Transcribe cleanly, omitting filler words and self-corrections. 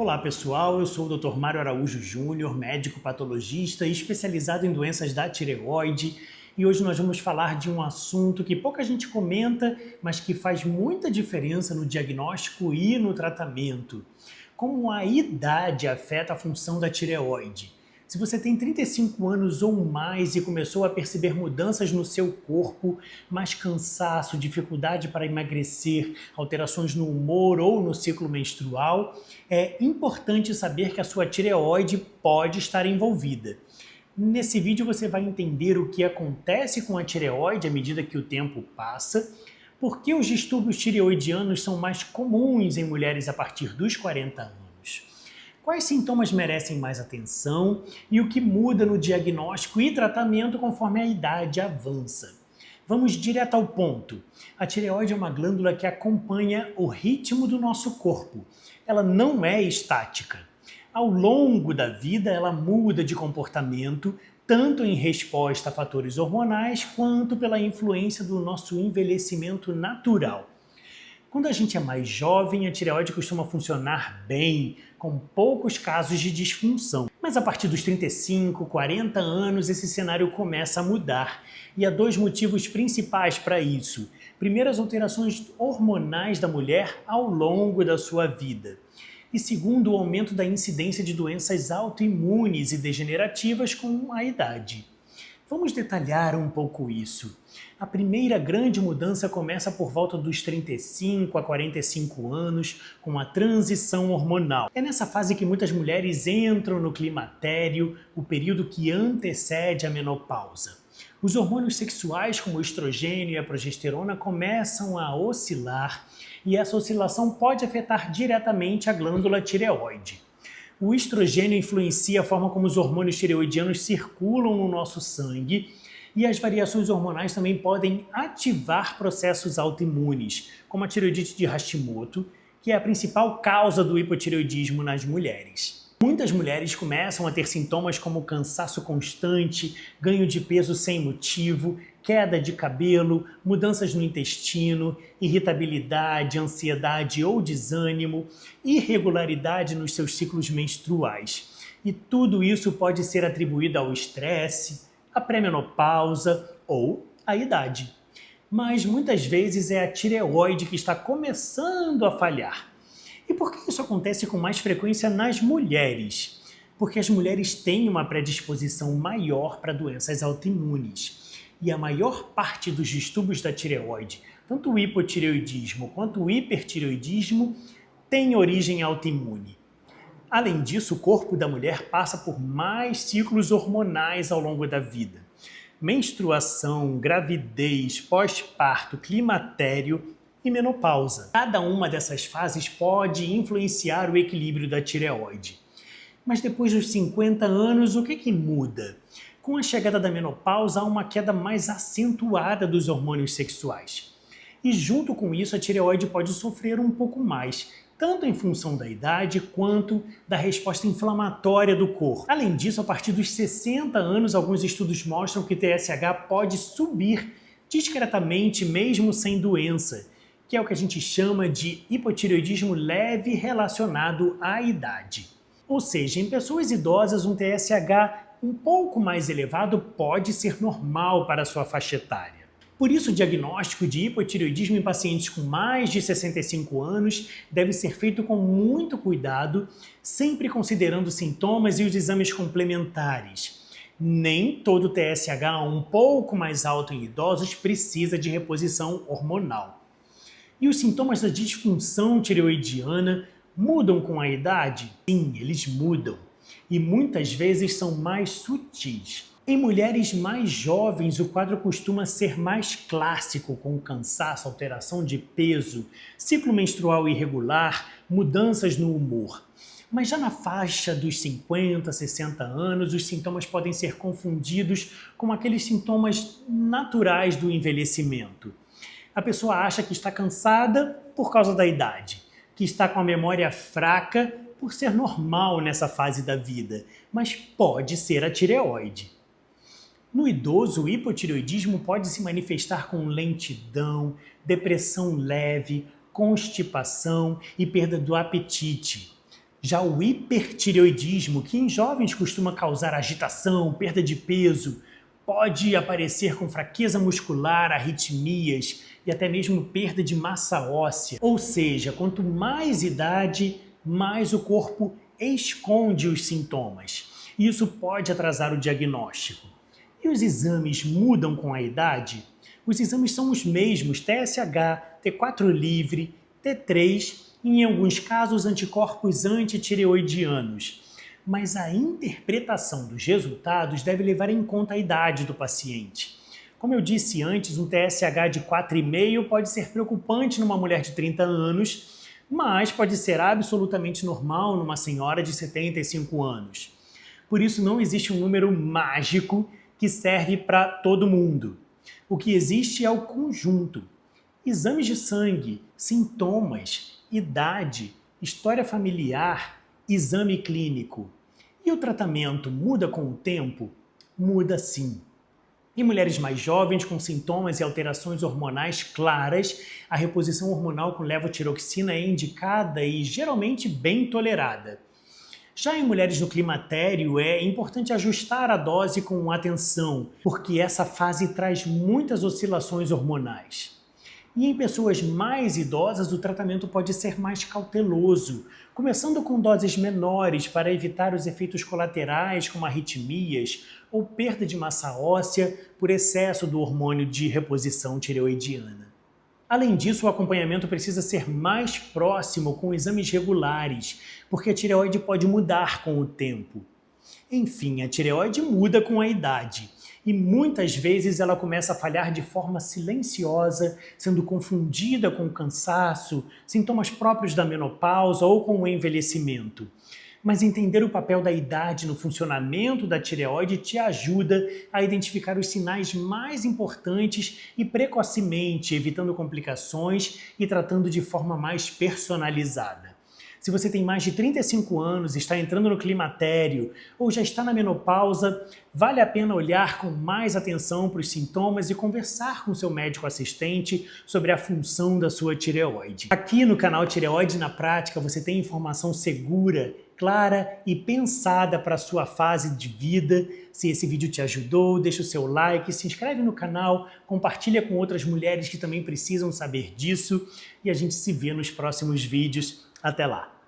Olá pessoal, eu sou o Dr. Mário Araújo Júnior, médico patologista especializado em doenças da tireoide, e hoje nós vamos falar de um assunto que pouca gente comenta, mas que faz muita diferença no diagnóstico e no tratamento. Como a idade afeta a função da tireoide. Se você tem 35 anos ou mais e começou a perceber mudanças no seu corpo, mais cansaço, dificuldade para emagrecer, alterações no humor ou no ciclo menstrual, é importante saber que a sua tireoide pode estar envolvida. Nesse vídeo você vai entender o que acontece com a tireoide à medida que o tempo passa, por que os distúrbios tireoidianos são mais comuns em mulheres a partir dos 40 anos. Quais sintomas merecem mais atenção e o que muda no diagnóstico e tratamento conforme a idade avança. Vamos direto ao ponto. A tireoide é uma glândula que acompanha o ritmo do nosso corpo. Ela não é estática. Ao longo da vida, ela muda de comportamento, tanto em resposta a fatores hormonais, quanto pela influência do nosso envelhecimento natural. Quando a gente é mais jovem, a tireoide costuma funcionar bem, com poucos casos de disfunção. Mas a partir dos 35, 40 anos, esse cenário começa a mudar. E há dois motivos principais para isso. Primeiro, as alterações hormonais da mulher ao longo da sua vida. E segundo, o aumento da incidência de doenças autoimunes e degenerativas com a idade. Vamos detalhar um pouco isso. A primeira grande mudança começa por volta dos 35 a 45 anos, com a transição hormonal. É nessa fase que muitas mulheres entram no climatério, o período que antecede a menopausa. Os hormônios sexuais, como o estrogênio e a progesterona, começam a oscilar, e essa oscilação pode afetar diretamente a glândula tireoide. O estrogênio influencia a forma como os hormônios tireoidianos circulam no nosso sangue, e as variações hormonais também podem ativar processos autoimunes, como a tireoidite de Hashimoto, que é a principal causa do hipotireoidismo nas mulheres. Muitas mulheres começam a ter sintomas como cansaço constante, ganho de peso sem motivo, queda de cabelo, mudanças no intestino, irritabilidade, ansiedade ou desânimo, irregularidade nos seus ciclos menstruais. E tudo isso pode ser atribuído ao estresse, à pré-menopausa ou à idade. Mas muitas vezes é a tireoide que está começando a falhar. E por que isso acontece com mais frequência nas mulheres? Porque as mulheres têm uma predisposição maior para doenças autoimunes. E a maior parte dos distúrbios da tireoide, tanto o hipotireoidismo quanto o hipertireoidismo, tem origem autoimune. Além disso, o corpo da mulher passa por mais ciclos hormonais ao longo da vida. Menstruação, gravidez, pós-parto, climatério e menopausa. Cada uma dessas fases pode influenciar o equilíbrio da tireoide. Mas depois dos 50 anos, o que muda? Com a chegada da menopausa, há uma queda mais acentuada dos hormônios sexuais. E junto com isso, a tireoide pode sofrer um pouco mais, tanto em função da idade quanto da resposta inflamatória do corpo. Além disso, a partir dos 60 anos, alguns estudos mostram que TSH pode subir discretamente mesmo sem doença, que é o que a gente chama de hipotireoidismo leve relacionado à idade. Ou seja, em pessoas idosas, um TSH um pouco mais elevado pode ser normal para a sua faixa etária. Por isso, o diagnóstico de hipotireoidismo em pacientes com mais de 65 anos deve ser feito com muito cuidado, sempre considerando sintomas e os exames complementares. Nem todo TSH um pouco mais alto em idosos precisa de reposição hormonal. E os sintomas da disfunção tireoidiana mudam com a idade? Sim, eles mudam. E muitas vezes são mais sutis. Em mulheres mais jovens, o quadro costuma ser mais clássico, com cansaço, alteração de peso, ciclo menstrual irregular, mudanças no humor. Mas já na faixa dos 50, 60 anos, os sintomas podem ser confundidos com aqueles sintomas naturais do envelhecimento. A pessoa acha que está cansada por causa da idade, que está com a memória fraca por ser normal nessa fase da vida, mas pode ser a tireoide. No idoso, o hipotireoidismo pode se manifestar com lentidão, depressão leve, constipação e perda do apetite. Já o hipertireoidismo, que em jovens costuma causar agitação, perda de peso, pode aparecer com fraqueza muscular, arritmias e até mesmo perda de massa óssea. Ou seja, quanto mais idade, mais o corpo esconde os sintomas. Isso pode atrasar o diagnóstico. E os exames mudam com a idade? Os exames são os mesmos, TSH, T4 livre, T3 e, em alguns casos, anticorpos antitireoidianos. Mas a interpretação dos resultados deve levar em conta a idade do paciente. Como eu disse antes, um TSH de 4,5 pode ser preocupante numa mulher de 30 anos, mas pode ser absolutamente normal numa senhora de 75 anos. Por isso não existe um número mágico que serve para todo mundo. O que existe é o conjunto. Exames de sangue, sintomas, idade, história familiar, exame clínico. E o tratamento muda com o tempo? Muda sim. Em mulheres mais jovens, com sintomas e alterações hormonais claras, a reposição hormonal com levotiroxina é indicada e geralmente bem tolerada. Já em mulheres no climatério, é importante ajustar a dose com atenção, porque essa fase traz muitas oscilações hormonais. E em pessoas mais idosas, o tratamento pode ser mais cauteloso, começando com doses menores para evitar os efeitos colaterais como arritmias ou perda de massa óssea por excesso do hormônio de reposição tireoidiana. Além disso, o acompanhamento precisa ser mais próximo com exames regulares, porque a tireoide pode mudar com o tempo. Enfim, a tireoide muda com a idade e muitas vezes ela começa a falhar de forma silenciosa, sendo confundida com cansaço, sintomas próprios da menopausa ou com o envelhecimento. Mas entender o papel da idade no funcionamento da tireoide te ajuda a identificar os sinais mais importantes e precocemente, evitando complicações e tratando de forma mais personalizada. Se você tem mais de 35 anos, está entrando no climatério ou já está na menopausa, vale a pena olhar com mais atenção para os sintomas e conversar com seu médico assistente sobre a função da sua tireoide. Aqui no canal Tireoide na Prática você tem informação segura, clara e pensada para a sua fase de vida. Se esse vídeo te ajudou, deixa o seu like, se inscreve no canal, compartilha com outras mulheres que também precisam saber disso e a gente se vê nos próximos vídeos. Até lá!